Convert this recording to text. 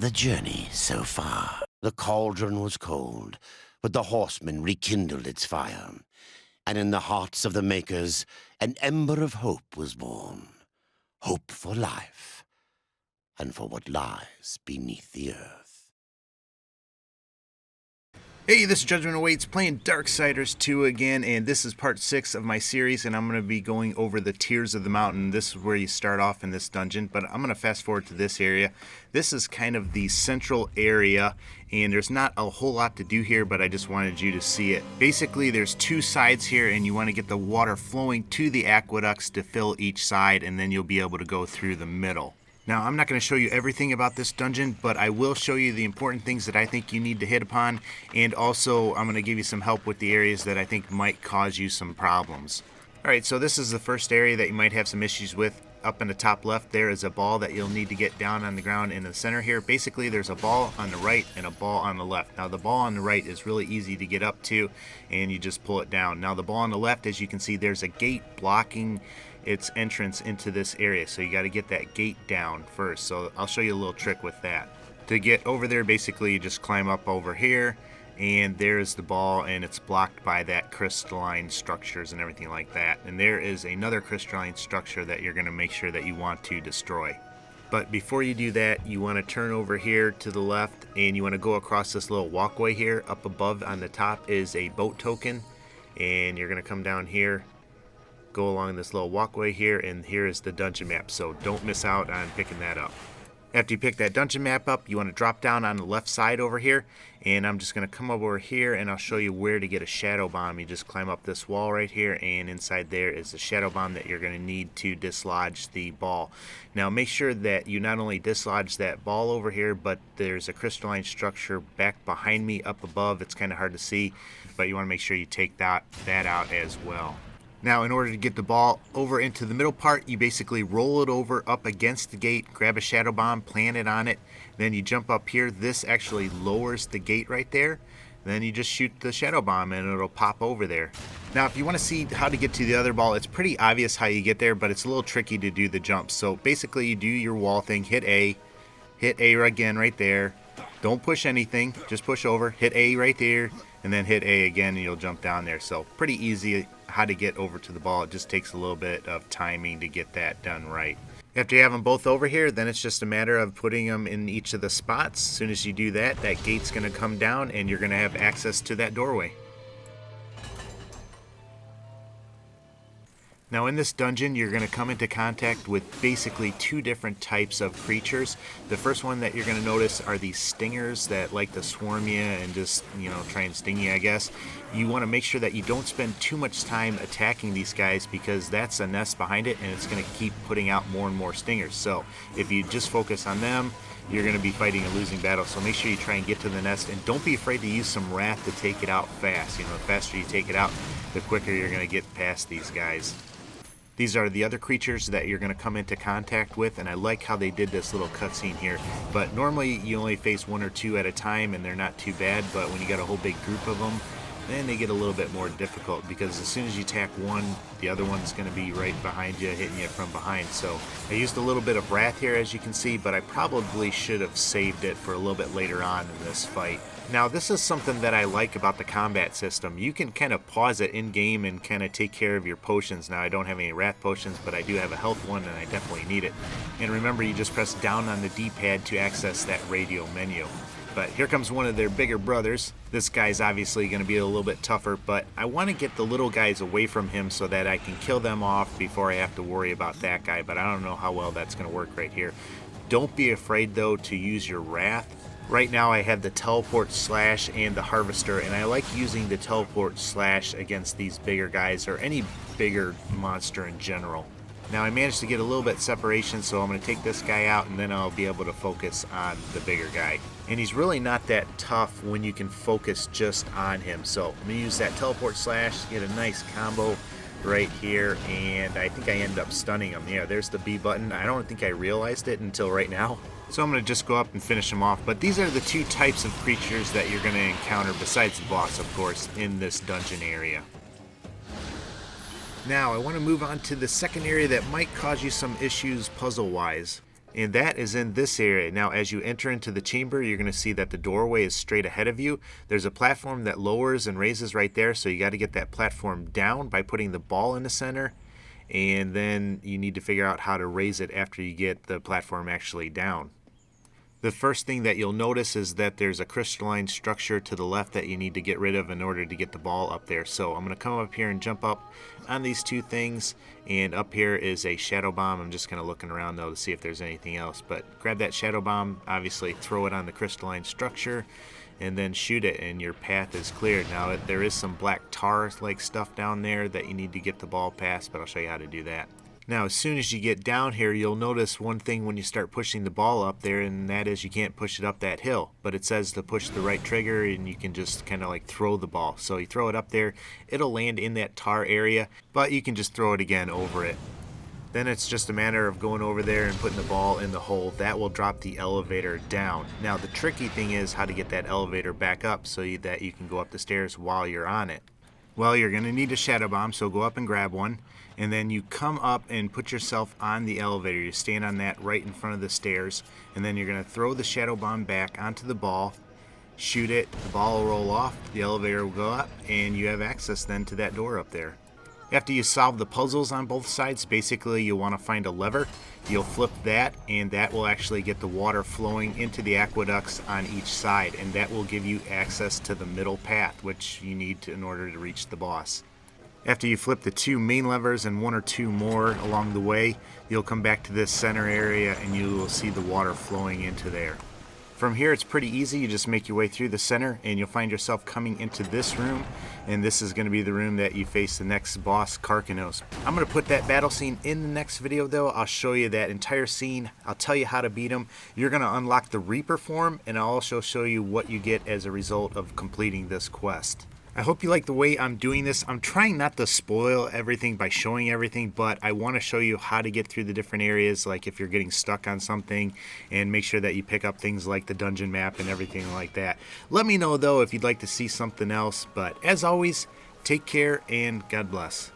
The journey so far. The cauldron was cold, but the horsemen rekindled its fire, and in the hearts of the makers an ember of hope was born. Hope for life, and for what lies beneath the earth. Hey, this is Judgment Awaits playing Darksiders 2 again, and this is part 6 of my series, and I'm going to be going over the tiers of the mountain. This is where you start off in this dungeon, but I'm going to fast forward to this area. This is kind of the central area, and there's not a whole lot to do here, but I just wanted you to see it. Basically, there's two sides here, and you want to get the water flowing to the aqueducts to fill each side, and then you'll be able to go through the middle. Now, I'm not going to show you everything about this dungeon, but I will show you the important things that I think you need to hit upon, and also I'm going to give you some help with the areas that I think might cause you some problems. Alright, so this is the first area that you might have some issues with. Up in the top left there is a ball that you'll need to get down on the ground in the center here. Basically, there's a ball on the right and a ball on the left. Now, the ball on the right is really easy to get up to, and you just pull it down. Now, the ball on the left, as you can see, there's a gate blocking its entrance into this area, so you got to get that gate down first. So I'll show you a little trick with that. To get over there, basically you just climb up over here, and there's the ball, and it's blocked by that crystalline structures and everything like that. And there is another crystalline structure that you're going to make sure that you want to destroy. But before you do that, you want to turn over here to the left, and you want to go across this little walkway here. Up above on the top is a boat token, and you're going to come down here, go along this little walkway here, and here is the dungeon map, so don't miss out on picking that up. After you pick that dungeon map up, you want to drop down on the left side over here, and I'm just going to come over here and I'll show you where to get a shadow bomb. You just climb up this wall right here, and inside there is a shadow bomb that you're going to need to dislodge the ball. Now make sure that you not only dislodge that ball over here, but there's a crystalline structure back behind me up above. It's kind of hard to see, but you want to make sure you take that out as well. Now, in order to get the ball over into the middle part, you basically roll it over up against the gate, grab a shadow bomb, plant it on it, then you jump up here. This actually lowers the gate right there. Then you just shoot the shadow bomb and it'll pop over there. Now, if you want to see how to get to the other ball, it's pretty obvious how you get there, but it's a little tricky to do the jump. So basically you do your wall thing, hit A again right there. Don't push anything, just push over, hit A right there, and then hit A again and you'll jump down there. So pretty easy how to get over to the ball. It just takes a little bit of timing to get that done right. After you have them both over here, then it's just a matter of putting them in each of the spots. As soon as you do that, that gate's going to come down and you're going to have access to that doorway. Now in this dungeon, you're going to come into contact with basically two different types of creatures. The first one that you're going to notice are these stingers that like to swarm you and just, try and sting you, I guess. You want to make sure that you don't spend too much time attacking these guys, because that's a nest behind it and it's going to keep putting out more and more stingers. So if you just focus on them, you're going to be fighting a losing battle. So make sure you try and get to the nest, and don't be afraid to use some wrath to take it out fast. The faster you take it out, the quicker you're going to get past these guys. These are the other creatures that you're going to come into contact with, and I like how they did this little cutscene here. But normally you only face one or two at a time and they're not too bad, but when you got a whole big group of them, then they get a little bit more difficult, because as soon as you attack one, the other one's going to be right behind you, hitting you from behind. So I used a little bit of wrath here, as you can see, but I probably should have saved it for a little bit later on in this fight. Now, this is something that I like about the combat system. You can kind of pause it in-game and kind of take care of your potions. Now, I don't have any wrath potions, but I do have a health one, and I definitely need it. And remember, you just press down on the D-pad to access that radio menu. But here comes one of their bigger brothers. This guy's obviously going to be a little bit tougher, but I want to get the little guys away from him so that I can kill them off before I have to worry about that guy, but I don't know how well that's going to work right here. Don't be afraid, though, to use your wrath. Right now I have the teleport slash and the harvester, and I like using the teleport slash against these bigger guys, or any bigger monster in general. Now I managed to get a little bit separation, so I'm going to take this guy out and then I'll be able to focus on the bigger guy. And he's really not that tough when you can focus just on him. So I'm going to use that teleport slash, get a nice combo right here, and I think I end up stunning him. Yeah, there's the B button. I don't think I realized it until right now. So I'm going to just go up and finish him off. But these are the two types of creatures that you're going to encounter, besides the boss, of course, in this dungeon area. Now I want to move on to the second area that might cause you some issues puzzle-wise. And that is in this area. Now, as you enter into the chamber, you're going to see that the doorway is straight ahead of you. There's a platform that lowers and raises right there, so you got to get that platform down by putting the ball in the center. And then you need to figure out how to raise it after you get the platform actually down. The first thing that you'll notice is that there's a crystalline structure to the left that you need to get rid of in order to get the ball up there. So I'm going to come up here and jump up on these two things, and up here is a shadow bomb. I'm just kind of looking around though to see if there's anything else, but grab that shadow bomb, obviously throw it on the crystalline structure, and then shoot it, and your path is cleared. Now there is some black tar like stuff down there that you need to get the ball past, but I'll show you how to do that. Now, as soon as you get down here, you'll notice one thing when you start pushing the ball up there, and that is you can't push it up that hill. But it says to push the right trigger, and you can just kind of like throw the ball. So you throw it up there, it'll land in that tar area, but you can just throw it again over it. Then it's just a matter of going over there and putting the ball in the hole. That will drop the elevator down. Now, the tricky thing is how to get that elevator back up so that you can go up the stairs while you're on it. Well, you're going to need a shadow bomb, so go up and grab one. And then you come up and put yourself on the elevator. You stand on that right in front of the stairs. And then you're going to throw the shadow bomb back onto the ball, shoot it, the ball will roll off, the elevator will go up, and you have access then to that door up there. After you solve the puzzles on both sides, basically you'll want to find a lever. You'll flip that, and that will actually get the water flowing into the aqueducts on each side, and that will give you access to the middle path, which you need in order to reach the boss. After you flip the two main levers and one or two more along the way, you'll come back to this center area and you will see the water flowing into there. From here it's pretty easy. You just make your way through the center and you'll find yourself coming into this room, and this is going to be the room that you face the next boss, Karkanos. I'm going to put that battle scene in the next video though. I'll show you that entire scene. I'll tell you how to beat him. You're going to unlock the Reaper form, and I'll also show you what you get as a result of completing this quest. I hope you like the way I'm doing this. I'm trying not to spoil everything by showing everything, but I want to show you how to get through the different areas, like if you're getting stuck on something, and make sure that you pick up things like the dungeon map and everything like that. Let me know though if you'd like to see something else, but as always, take care and God bless.